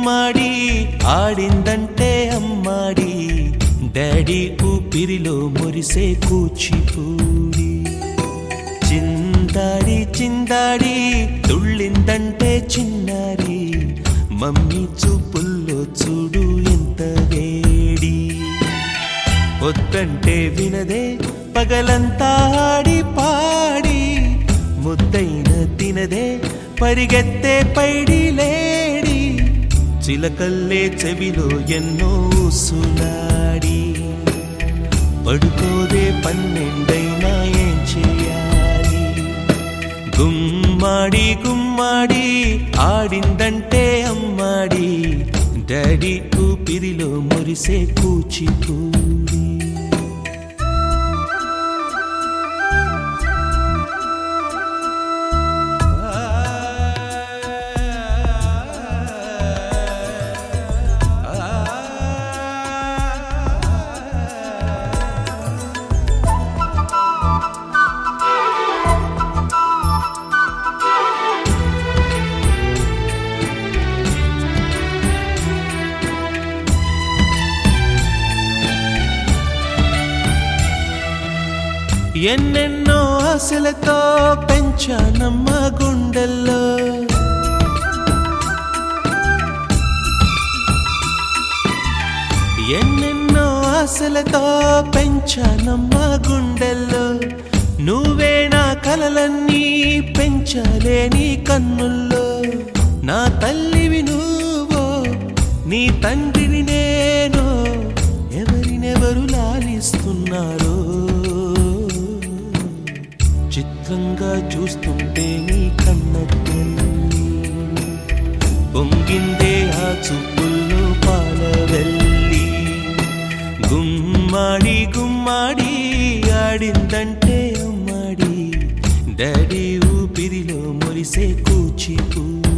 గుమ్మాడి ఆడిందంటే అమ్మాడి డాడీ ఊపిరిలో మురిసే కూచిపూడి చిందాడి చిందాడి తుళ్ళిందంటే చిన్నారి మమ్మీ చూపుల్లో చూడు ఎంత వేడి వద్దంటే వినదే పగలంతా ఆడి పాడి ముద్దైన తినదే పరిగెత్తే పైడి లేడి చిలకల్లే చెవిలో ఎన్నో సులాడి పడుకోదే పన్నెండైనా ఏం చేయాలి గుమ్మాడి గుమ్మాడి ఆడిందంటే అమ్మాడి డాడీ ఊపిరిలో మురిసే కూచిపూడి ఎన్నెన్నో ఆశలతో పెంచానమ్మ గుండెల్లో ఎన్నెన్నో ఆశలతో పెంచానమ్మ గుండెల్లో నువ్వే నా కలలన్నీ పెంచాలే నీ కన్నుల్లో నా తల్లివి నువ్వో నీ తండ్రిని నేను ఎవరినెవరు లాలిస్తున్నారో చిత్రంగా చూస్తుంటే నీ కన్న తల్లి పొంగిందే ఆ చూపుల్లో పాలవెల్లి గుమ్మాడి గుమ్మాడి ఆడిందంటే అమ్మాడి డాడీ ఊపిరిలో మురిసే కూచిపూడి